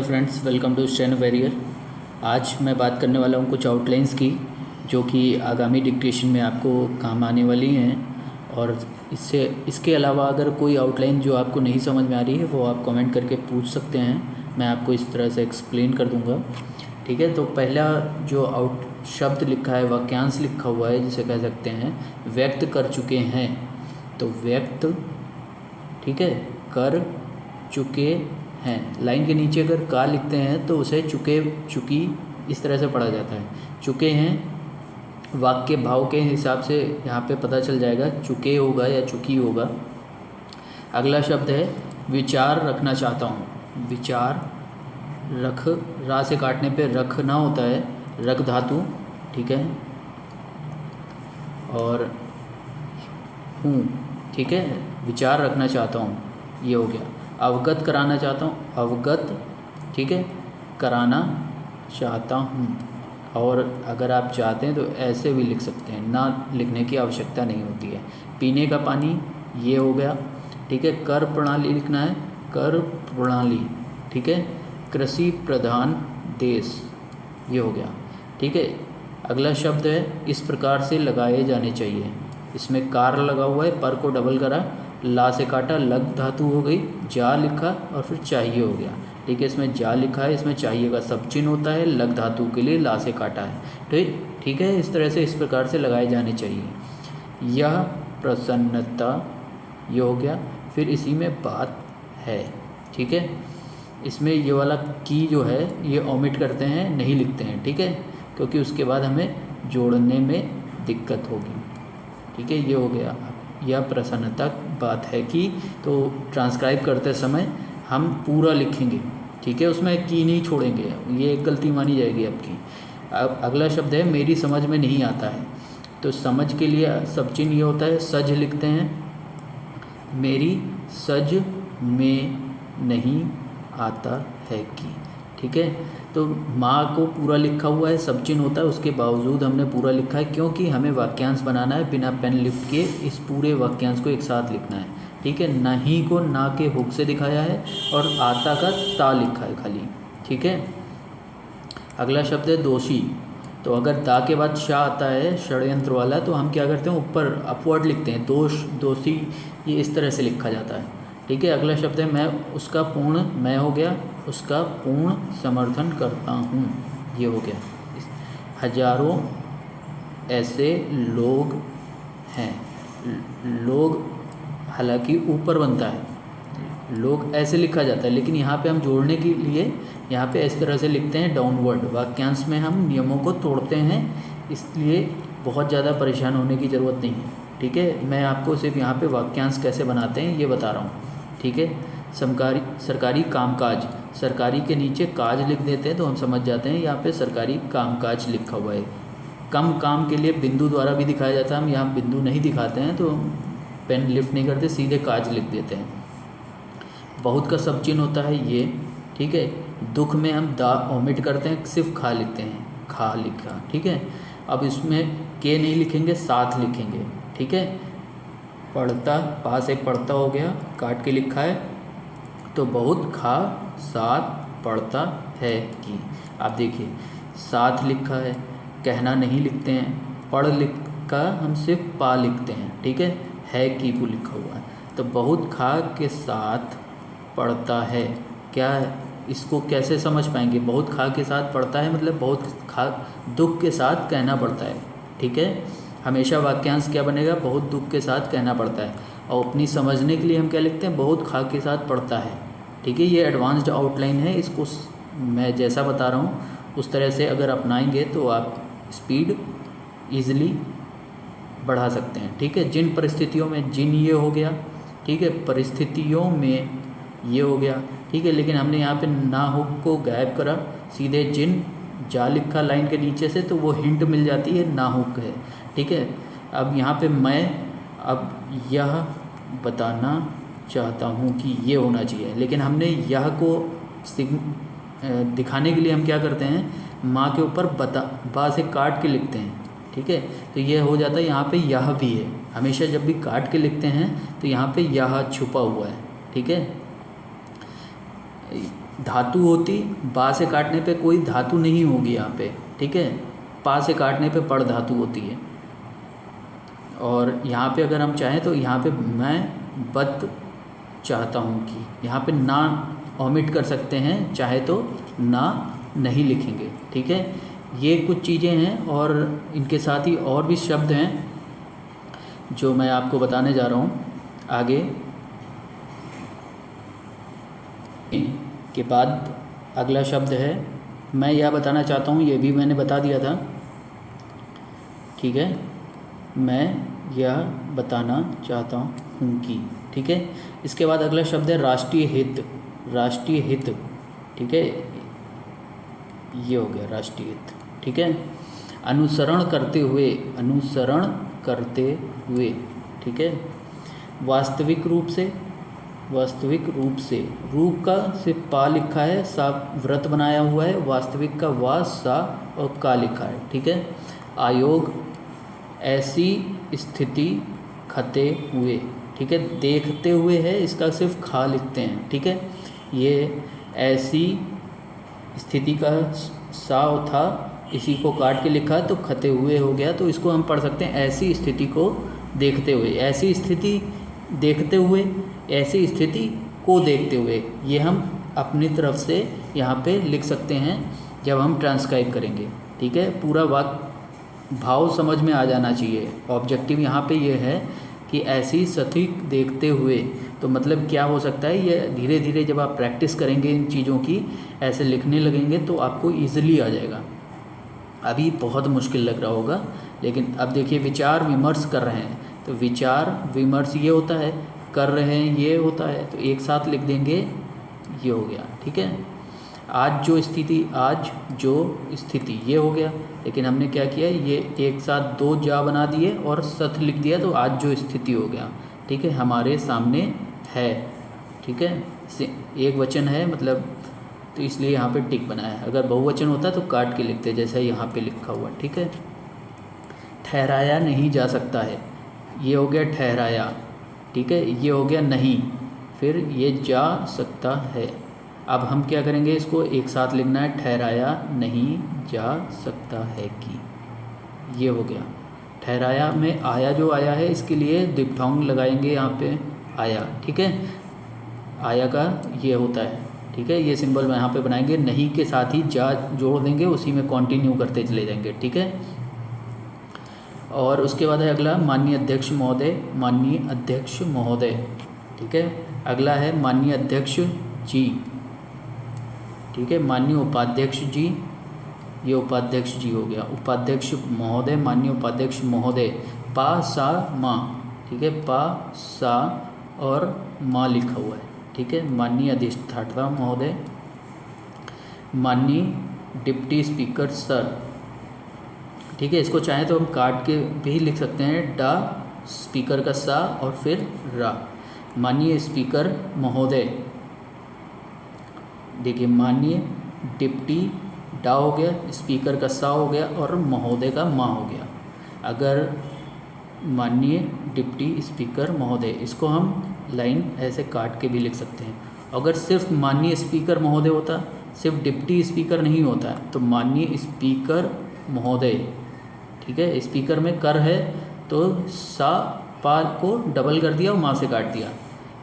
Hello friends, welcome to steno barrier. आज मैं बात करने वाला हूँ कुछ आउटलाइंस की जो कि आगामी डिक्टेशन में आपको काम आने वाली हैं। और इसके अलावा अगर कोई आउटलाइन जो आपको नहीं समझ में आ रही है वो आप कमेंट करके पूछ सकते हैं, मैं आपको इस तरह से एक्सप्लेन कर दूँगा। ठीक है, तो पहला जो शब्द लिखा है, वाक्यांश लिखा हुआ है, जिसे कह सकते हैं व्यक्त कर चुके हैं। तो व्यक्त, ठीक है, कर चुके हैं। लाइन के नीचे अगर का लिखते हैं तो उसे चुके, चुकी इस तरह से पढ़ा जाता है। चुके हैं वाक्य भाव के हिसाब से यहाँ पे पता चल जाएगा, चुके होगा या चुकी होगा। अगला शब्द है विचार रखना चाहता हूँ। विचार, रख, रा से काटने पे रखना होता है, रख धातु, ठीक है। और हूँ, ठीक है, विचार रखना चाहता हूँ, ये हो गया। अवगत कराना चाहता हूँ, अवगत, ठीक है, कराना चाहता हूँ। और अगर आप चाहते हैं तो ऐसे भी लिख सकते हैं, ना लिखने की आवश्यकता नहीं होती है। पीने का पानी, ये हो गया, ठीक है। कर प्रणाली लिखना है, कर प्रणाली, ठीक है। कृषि प्रधान देश, ये हो गया, ठीक है। अगला शब्द है इस प्रकार से लगाए जाने चाहिए। इसमें कार लगा हुआ है, पर को डबल करा, ला से काटा, लग धातु हो गई, जा लिखा और फिर चाहिए हो गया, ठीक है। इसमें जा लिखा है, इसमें चाहिए का सब चिन्ह होता है, लग धातु के लिए ला से काटा है, ठीक है। इस तरह से इस प्रकार से लगाए जाने चाहिए। यह प्रसन्नता, ये हो गया। फिर इसी में बात है, ठीक है। इसमें ये वाला की जो है ये ओमिट करते हैं, नहीं लिखते हैं, ठीक है, क्योंकि उसके बाद हमें जोड़ने में दिक्कत होगी, ठीक है। ये हो गया, यह प्रसन्नता बात है कि, तो ट्रांसक्राइब करते समय हम पूरा लिखेंगे, ठीक है, उसमें की नहीं छोड़ेंगे, ये एक गलती मानी जाएगी आपकी। अब अगला शब्द है मेरी समझ में नहीं आता है। तो समझ के लिए सब चिन्ह ये होता है, सज लिखते हैं, मेरी सज में नहीं आता है कि, ठीक है। तो माँ को पूरा लिखा हुआ है, सब चिन्ह होता है, उसके बावजूद हमने पूरा लिखा है क्योंकि हमें वाक्यांश बनाना है। बिना पेन लिफ्ट के इस पूरे वाक्यांश को एक साथ लिखना है, ठीक है। नहीं को ना के हुक से दिखाया है और आता का ता लिखा है खाली, ठीक है। अगला शब्द है दोषी। तो अगर दा के बाद शाह आता है, षड्यंत्र वाला, तो हम क्या करते हैं, ऊपर अपवर्ड लिखते हैं, दोष, दोषी, ये इस तरह से लिखा जाता है, ठीक है। अगला शब्द है मैं, उसका पूर्ण, मैं हो गया, उसका पूर्ण समर्थन करता हूँ, ये हो गया। हजारों ऐसे लोग हैं। लोग हालांकि ऊपर बनता है, लोग ऐसे लिखा जाता है, लेकिन यहाँ पे हम जोड़ने के लिए यहाँ पे इस तरह से लिखते हैं डाउनवर्ड। वाक्यांश में हम नियमों को तोड़ते हैं, इसलिए बहुत ज़्यादा परेशान होने की ज़रूरत नहीं है, ठीक है। मैं आपको सिर्फ यहाँ पे वाक्यांश कैसे बनाते हैं ये बता रहा हूँ, ठीक है। सरकारी कामकाज, सरकारी के नीचे काज लिख देते हैं तो हम समझ जाते हैं यहाँ पे सरकारी कामकाज लिखा हुआ है। कम काम के लिए बिंदु द्वारा भी दिखाया जाता है, हम यहाँ बिंदु नहीं दिखाते हैं तो पेन लिफ्ट नहीं करते, सीधे काज लिख देते हैं। बहुत का सब चिन्ह होता है ये, ठीक है। दुख में हम दा ओमिट करते हैं, सिर्फ खा लिखते हैं, खा लिखा, ठीक है। अब इसमें के नहीं लिखेंगे, साथ लिखेंगे, ठीक है। पढ़ता, पास एक पढ़ता हो गया, काट के लिखा है, तो बहुत खा साथ पढ़ता है कि, आप देखिए साथ लिखा है, कहना नहीं लिखते हैं, पढ़ लिख का हम सिर्फ पा लिखते हैं, ठीक है कि वो लिखा हुआ है। तो बहुत खा के साथ पढ़ता है, क्या है, इसको कैसे समझ पाएंगे, बहुत खा के साथ पढ़ता है मतलब बहुत खा, दुख के साथ कहना पड़ता है, ठीक है। हमेशा वाक्यांश क्या बनेगा, बहुत दुख के साथ कहना पड़ता है। और अपनी समझने के लिए हम क्या लिखते हैं, बहुत खा के साथ पढ़ता है, ठीक है। ये एडवांस्ड आउटलाइन है, इसको मैं जैसा बता रहा हूँ उस तरह से अगर अपनाएंगे तो आप स्पीड ईज़िली बढ़ा सकते हैं, ठीक है। जिन परिस्थितियों में, जिन ये हो गया, ठीक है, परिस्थितियों में ये हो गया, ठीक है। लेकिन हमने यहाँ पे ना हुक को गायब करा, सीधे जिन जा लिखा लाइन के नीचे से, तो वो हिंट मिल जाती है ना हुक है, ठीक है। अब यहाँ पे मैं, अब यह बताना चाहता हूँ कि ये होना चाहिए, लेकिन हमने यह को दिखाने के लिए हम क्या करते हैं, माँ के ऊपर बता, बा से काट के लिखते हैं, ठीक है। तो ये हो जाता है, यहाँ पे यह भी है, हमेशा जब भी काट के लिखते हैं तो यहाँ पे यह छुपा हुआ है, ठीक है। धातु होती, बा से काटने पे कोई धातु नहीं होगी यहाँ पे, ठीक है। पा से काटने पे पड़ धातु होती है। और यहाँ पे अगर हम चाहें तो यहाँ पे मैं बत चाहता हूँ कि, यहाँ पे ना ओमिट कर सकते हैं, चाहे तो ना नहीं लिखेंगे, ठीक है। ये कुछ चीज़ें हैं और इनके साथ ही और भी शब्द हैं जो मैं आपको बताने जा रहा हूँ आगे के बाद। अगला शब्द है, मैं यह बताना चाहता हूँ, ये भी मैंने बता दिया था, ठीक है। मैं यह बताना चाहता हूँ कि, ठीक है। इसके बाद अगला शब्द है राष्ट्रीय हित। राष्ट्रीय हित, ठीक है, ये हो गया राष्ट्रीय हित, ठीक है। अनुसरण करते हुए, अनुसरण करते हुए, ठीक है। वास्तविक रूप से, वास्तविक रूप से, रूप का सिर्फ पा लिखा है, सा व्रत बनाया हुआ है, वास्तविक का वा, सा और का लिखा है, ठीक है। आयोग, ऐसी स्थिति खते हुए, ठीक है। देखते हुए है, इसका सिर्फ खा लिखते हैं, ठीक है। ये ऐसी स्थिति का सा था, इसी को काट के लिखा तो खते हुए हो गया, तो इसको हम पढ़ सकते हैं ऐसी स्थिति को देखते हुए। ऐसी स्थिति देखते हुए, ऐसी स्थिति को देखते हुए, ये हम अपनी तरफ से यहाँ पे लिख सकते हैं जब हम ट्रांसक्राइब करेंगे, ठीक है। पूरा वाक्य भाव समझ में आ जाना चाहिए। ऑब्जेक्टिव यहाँ पे ये है कि ऐसी स्थिति देखते हुए, तो मतलब क्या हो सकता है, ये धीरे धीरे जब आप प्रैक्टिस करेंगे इन चीज़ों की, ऐसे लिखने लगेंगे तो आपको ईजिली आ जाएगा। अभी बहुत मुश्किल लग रहा होगा, लेकिन अब देखिए विचार विमर्श कर रहे हैं, तो विचार विमर्श ये होता है, कर रहे हैं ये होता है, तो एक साथ लिख देंगे, ये हो गया, ठीक है। आज जो स्थिति, आज जो स्थिति, ये हो गया, लेकिन हमने क्या किया, ये एक साथ दो जा बना दिए और सथ लिख दिया, तो आज जो स्थिति हो गया, ठीक है, हमारे सामने है, ठीक है। एक वचन है मतलब, तो इसलिए यहाँ पे टिक बनाया है। अगर बहुवचन होता तो काट के लिखते, जैसा यहाँ पे लिखा हुआ, ठीक है। ठहराया नहीं जा सकता है, ये हो गया ठहराया, ठीक है। ये हो गया नहीं, फिर ये जा सकता है। अब हम क्या करेंगे, इसको एक साथ लिखना है, ठहराया नहीं जा सकता है कि, ये हो गया। ठहराया में आया जो आया है, इसके लिए दिप्थांग लगाएंगे यहाँ पे, आया, ठीक है। आया का ये होता है, ठीक है, ये सिंबल यहाँ पे बनाएंगे। नहीं के साथ ही जा जोड़ देंगे, उसी में कंटिन्यू करते चले जाएंगे, ठीक है। और उसके बाद है अगला, माननीय अध्यक्ष महोदय, माननीय अध्यक्ष महोदय, ठीक है। अगला है माननीय अध्यक्ष जी, ठीक है। माननीय उपाध्यक्ष जी, ये उपाध्यक्ष जी हो गया। उपाध्यक्ष महोदय, माननीय उपाध्यक्ष महोदय, पा सा मा, ठीक है, पा सा और मा लिखा हुआ है, ठीक है। माननीय अधिष्ठाता महोदय, माननीय डिप्टी स्पीकर सर, ठीक है। इसको चाहे तो हम काट के भी लिख सकते हैं, डा स्पीकर का सा और फिर रा। माननीय स्पीकर महोदय, देखिए माननीय डिप्टी डा हो गया, स्पीकर का सा हो गया और महोदय का मा हो गया। अगर माननीय डिप्टी स्पीकर महोदय, इसको हम लाइन ऐसे काट के भी लिख सकते हैं। अगर सिर्फ माननीय स्पीकर महोदय होता, सिर्फ डिप्टी स्पीकर नहीं होता, तो माननीय स्पीकर महोदय, ठीक है। स्पीकर में कर है तो सा पा को डबल कर दिया और माँ से काट दिया,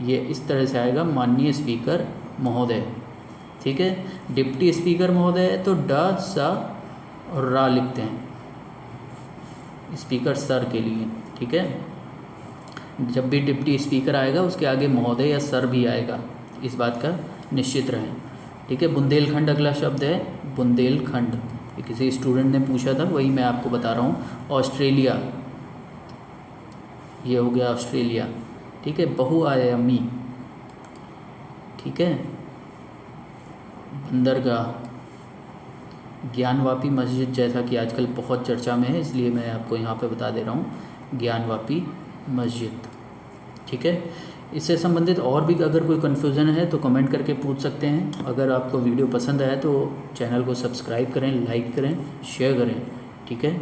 ये इस तरह से आएगा, माननीय स्पीकर महोदय, ठीक है। डिप्टी स्पीकर महोदय है तो डा सा और रा लिखते हैं स्पीकर सर के लिए, ठीक है। जब भी डिप्टी स्पीकर आएगा उसके आगे महोदय या सर भी आएगा, इस बात का निश्चित रहें, ठीक है। बुंदेलखंड अगला शब्द है, बुंदेलखंड, किसी स्टूडेंट ने पूछा था, वही मैं आपको बता रहा हूँ। ऑस्ट्रेलिया, ये हो गया ऑस्ट्रेलिया, ठीक है। बहुआयामी, ठीक है। बंदरगाह, ज्ञानवापी मस्जिद, जैसा कि आजकल बहुत चर्चा में है, इसलिए मैं आपको यहाँ पे बता दे रहा हूँ, ज्ञानवापी मस्जिद, ठीक है। इससे संबंधित और भी अगर कोई कन्फ्यूज़न है तो कमेंट करके पूछ सकते हैं। अगर आपको वीडियो पसंद आया तो चैनल को सब्सक्राइब करें, लाइक करें, शेयर करें, ठीक है।